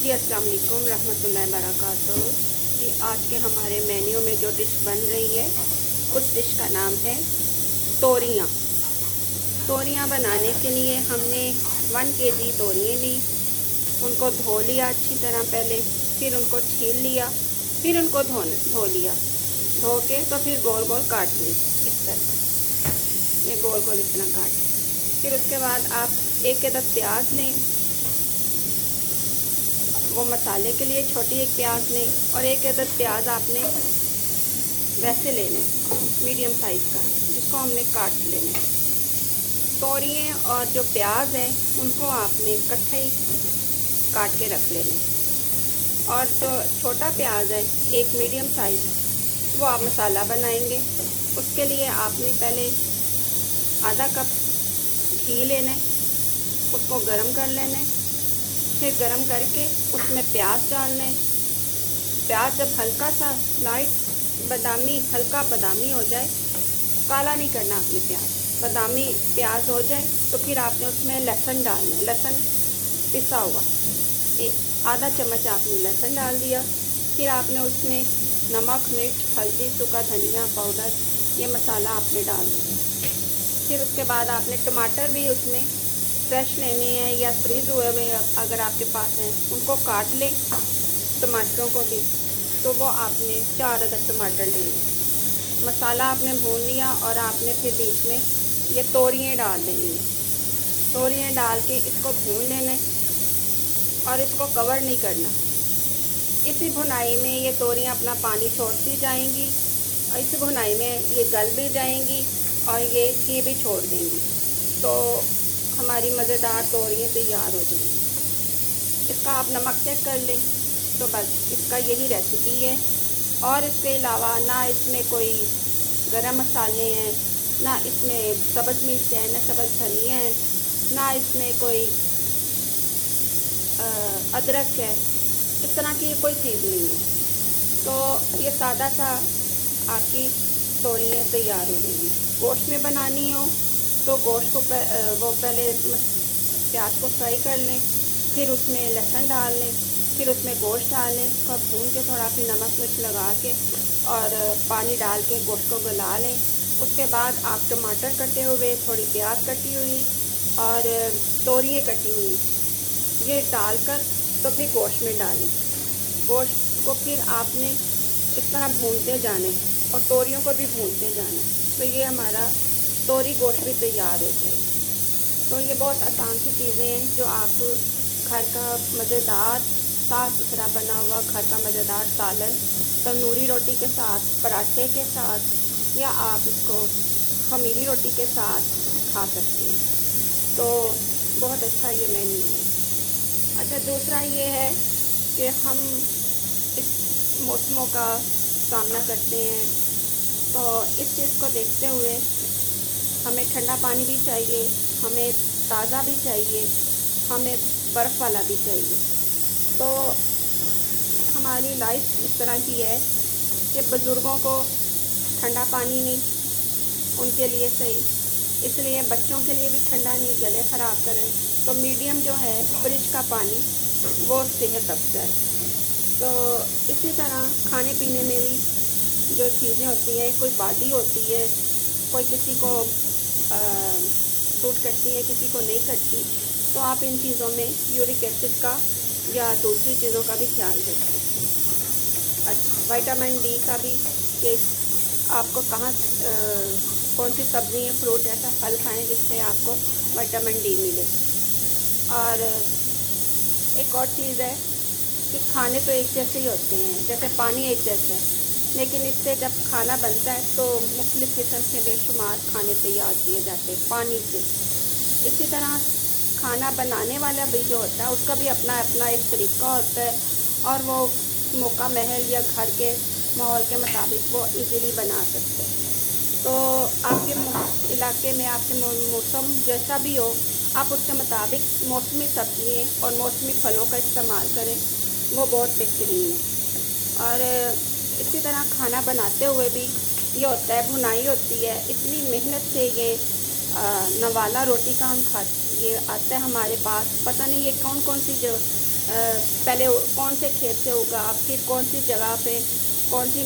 जी अस्सलाम वालेकुम रहमतुल्लाहि बरकातहू। जी आज के हमारे मेन्यू में जो डिश बन रही है उस डिश का नाम है तोरियाँ। तोरियाँ बनाने के लिए हमने 1 केजी तोरियाँ ली, उनको धो लिया अच्छी तरह पहले, फिर उनको छील लिया, फिर उनको धो लिया, धो के तो फिर गोल गोल काट ली इस तरह, ये गोल गोल इतना काट। फिर उसके बाद आप एक अदद प्याज लें, वो मसाले के लिए छोटी एक प्याज लें, और एक अदद प्याज आपने वैसे लेने मीडियम साइज़ का, जिसको हमने काट लेने। तोरियाँ और जो प्याज है उनको आपने इकट्ठे ही काट के रख लेने, और जो छोटा प्याज है एक मीडियम साइज़, वो आप मसाला बनाएंगे। उसके लिए आपने पहले आधा कप घी लेना, उसको गरम कर लेना, फिर गरम करके उसमें प्याज डालने। प्याज जब हल्का सा लाइट बादामी, हल्का बादामी हो जाए, काला नहीं करना आपने प्याज, बादामी प्याज हो जाए तो फिर आपने उसमें लहसुन डालना है, लहसुन पिसा हुआ आधा चम्मच आपने लहसुन डाल दिया। फिर आपने उसमें नमक, मिर्च, हल्दी, सूखा धनिया पाउडर, ये मसाला आपने डाल दिया। फिर उसके बाद आपने टमाटर भी उसमें फ्रेश लेने हैं या फ्रीज़ हुए हुए अगर आपके पास हैं, उनको काट लें टमाटरों को भी, तो वो आपने 4 अदद टमाटर लेंगे। मसाला आपने भून लिया और आपने फिर बीच में ये तोरियाँ डाल देनी है। तोरियाँ डाल के इसको भून लेना और इसको कवर नहीं करना। इसी भुनाई में ये तोरियाँ अपना पानी छोड़ती जाएंगी, और इस भुनाई में ये गल भी जाएंगी और ये घी भी छोड़ देंगी, तो हमारी मज़ेदार तोरियाँ तैयार हो जाएंगी। इसका आप नमक चेक कर लें, तो बस इसका यही रेसिपी है। और इसके अलावा ना इसमें कोई गरम मसाले हैं, ना इसमें सब्ज़ मिर्च है, ना सब्ज़ धनिया है, ना इसमें कोई अदरक है, इस तरह की कोई चीज़ नहीं है। तो ये सादा सा आपकी तोरियाँ तैयार हो जाएंगी। गोश्त में बनानी हो तो गोश्त को वो पहले प्याज को फ्राई कर लें, फिर उसमें लहसुन डाल लें, फिर उसमें गोश्त डाल लें, उसको भून के थोड़ा फिर नमक मिर्च लगा के और पानी डाल के गोश्त को गला लें। उसके बाद आप टमाटर कटे हुए, थोड़ी प्याज कटी हुई और तोरियाँ कटी हुई ये डालकर तो फिर गोश्त में डालें। गोश्त को फिर आपने इस तरह भूनते जाने और तोरियों को भी भूनते जाना, तो ये हमारा तोरी गोश्त भी तैयार हो जाएगा। तो ये बहुत आसान सी चीज़ें हैं जो आप घर का मज़ेदार साफ़ सुथरा बना हुआ घर का मज़ेदार सालन तंदूरी रोटी के साथ, पराठे के साथ, या आप इसको खमीरी रोटी के साथ खा सकते हैं। तो बहुत अच्छा ये मेन्यू है। अच्छा, दूसरा ये है कि हम इस मौसमों का सामना करते हैं, तो इस चीज़ को देखते हुए हमें ठंडा पानी भी चाहिए, हमें ताज़ा भी चाहिए, हमें बर्फ़ वाला भी चाहिए। तो हमारी लाइफ इस तरह की है कि बुज़ुर्गों को ठंडा पानी नहीं उनके लिए सही, इसलिए बच्चों के लिए भी ठंडा नहीं, गले ख़राब करे, तो मीडियम जो है फ्रिज का पानी वो सेहत अफ़ज़ा है। तो इसी तरह खाने पीने में भी जो चीज़ें होती हैं, कोई बादी होती है, कोई किसी को सूट करती हैं, किसी को नहीं करती, तो आप इन चीज़ों में यूरिक एसिड का या दूसरी चीज़ों का भी ख्याल रखें। अच्छा, विटामिन डी का भी, कि आपको कौन सी सब्ज़ी या फ्रूट ऐसा फल खाएं जिससे आपको विटामिन डी मिले। और एक और चीज़ है कि खाने तो एक जैसे ही होते हैं, जैसे पानी एक जैसा है, लेकिन इससे जब खाना बनता है तो मुख्तलिफ़ किस्म के बेशुमार खाने तैयार किए जाते हैं पानी से। इसी तरह खाना बनाने वाला भी जो होता है उसका भी अपना अपना एक तरीका होता है, और वो मौका महल या घर के माहौल के मुताबिक वो इजीली बना सकते हैं। तो आपके इलाके में आपके मौसम जैसा भी हो, आप उसके मुताबिक मौसमी सब्ज़ियाँ और मौसमी फलों का इस्तेमाल करें, वो बहुत बेहतरीन है। और इसी तरह खाना बनाते हुए भी ये होता है, भुनाई होती है, इतनी मेहनत से ये नवाला रोटी का हम खा, ये आता है हमारे पास, पता नहीं ये कौन कौन सी जो पहले कौन से खेत से उगा, फिर कौन सी जगह पे कौन सी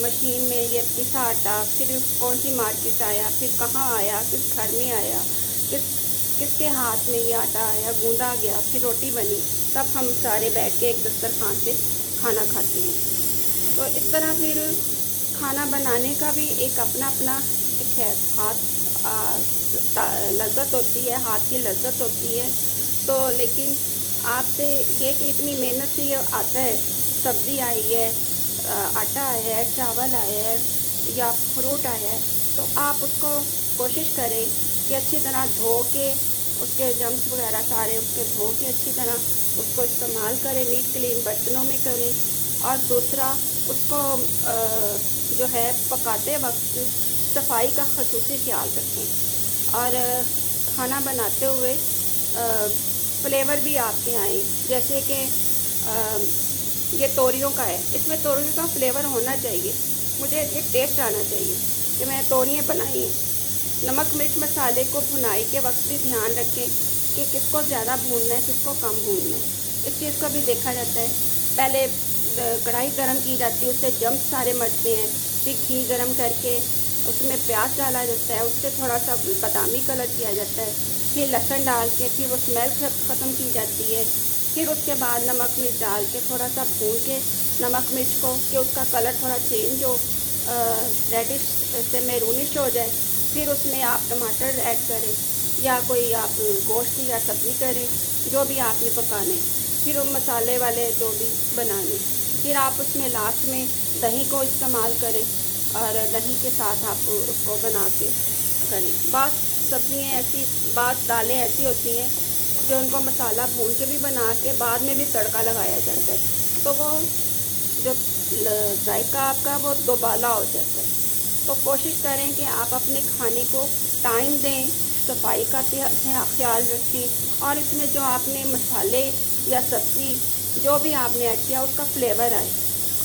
मशीन में ये पिसा आटा, फिर कौन सी मार्केट आया, फिर कहाँ आया, किस घर में आया, किसके हाथ में ये आटा आया, गूंदा गया, फिर रोटी बनी, तब हम सारे बैठ के एक दस्तरखान पे खाना खाते हैं। तो इस तरह फिर खाना बनाने का भी एक अपना अपना एक है, लज्जत होती है, हाथ की लज्जत होती है। तो लेकिन आपसे ये कि इतनी मेहनत से ये आता है, सब्ज़ी आई है, आटा आया है, चावल आया है या फ्रूट आया है, तो आप उसको कोशिश करें कि अच्छी तरह धो के उसके जम्स वगैरह सारे उसके धो के अच्छी तरह उसको इस्तेमाल करें, नीट क्लीन बर्तनों में करें। और दूसरा, उसको जो है पकाते वक्त सफाई का ख़ुसूसी ख्याल रखें। और खाना बनाते हुए फ्लेवर भी आपके आए, जैसे कि ये तोरियों का है, इसमें तोरियों का फ्लेवर होना चाहिए, मुझे ये टेस्ट आना चाहिए कि मैं तोरियाँ बनाई हैं। नमक मिर्च मसाले को भुनाई के वक्त भी ध्यान रखें कि किसको ज़्यादा भूनना है, किसको कम भूनना है, इस चीज़ को भी देखा जाता है। पहले कढ़ाई गरम की जाती है, उससे जम्स सारे मरते हैं, फिर घी गरम करके उसमें प्याज डाला जाता है, उससे थोड़ा सा बादामी कलर किया जाता है, फिर लहसुन डाल के फिर वो स्मेल ख़त्म की जाती है। फिर उसके बाद नमक मिर्च डाल के थोड़ा सा भून के नमक मिर्च को कि उसका कलर थोड़ा चेंज हो, रेडिश से मैरूनिश हो जाए, फिर उसमें आप टमाटर ऐड करें या कोई आप गोश्त की या सब्ज़ी करें, जो भी आपने पकाने, फिर मसाले वाले जो भी बनाने, फिर आप उसमें लास्ट में दही को इस्तेमाल करें और दही के साथ आप उसको बना के करें। बात सब्ज़ियाँ ऐसी, बात दालें ऐसी होती हैं जो उनको मसाला भून के भी बना के बाद में भी तड़का लगाया जाता है, तो वो जो जायका आपका वो दोबाला हो जाता है। तो कोशिश करें कि आप अपने खाने को टाइम दें, सफाई का ख्याल रखें और इसमें जो आपने मसाले या सब्ज़ी जो भी आपने ऐड किया उसका फ्लेवर आए,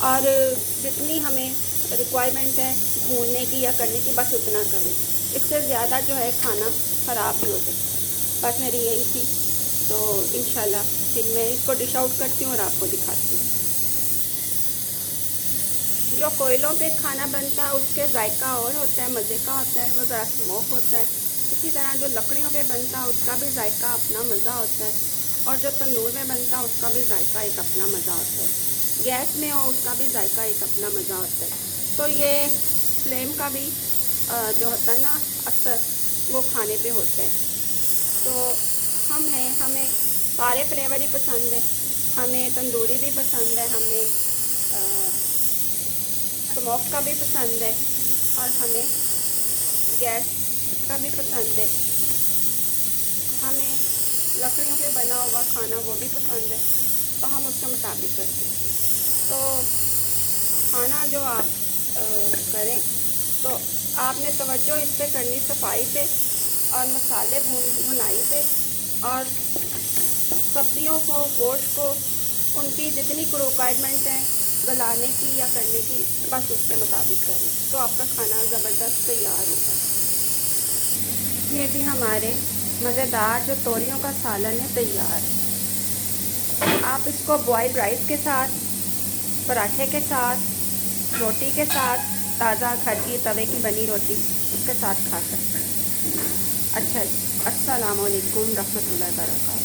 और जितनी हमें रिक्वायरमेंट है भूनने की या करने की बस उतना करें। इससे ज़्यादा जो है खाना ख़राब भी हो सकता है। बस मेरी यही थी, तो इंशाल्लाह फिर मैं इसको डिश आउट करती हूँ और आपको दिखाती हूँ। जो कोयलों पे खाना बनता है उसके जायका और होता है, मज़े का होता है, वो ज़रा स्मोक होता है। इसी तरह जो लकड़ियों पे बनता है उसका भी जायका अपना मज़ा होता है, और जो तंदूर में बनता है उसका भी जायका एक अपना मज़ा होता है, गैस में हो उसका भी जायका एक अपना मज़ा होता है। तो ये फ्लेम का भी जो होता है ना असर, वो खाने पे होता है। तो हमें सारे फ्लेवर ही पसंद है, हमें तंदूरी भी पसंद है, हमें स्मोक का भी पसंद है, और हमें गैस का भी पसंद है, हमें लकड़ियों पे बना हुआ खाना वो भी पसंद है। तो हम उसके मुताबिक करते हैं। तो खाना जो आप करें तो आपने तवज्जो इस पे करनी, सफाई पे और मसाले भुनाई पे, और सब्जियों को, गोश्त को, उनकी जितनी रिक्वायरमेंट है गलाने की या करने की, बस उसके मुताबिक करें तो आपका खाना ज़बरदस्त तैयार होगा। ये भी हमारे मज़ेदार जो तोरियों का सालन है तैयार है। आप इसको बॉइल्ड राइस के साथ, पराठे के साथ, रोटी के साथ, ताज़ा घर की तवे की बनी रोटी उसके साथ खा सकते हैं। अच्छा जी, अस्सलाम वालेकुम रहमतुल्लाहि व बरकातहू।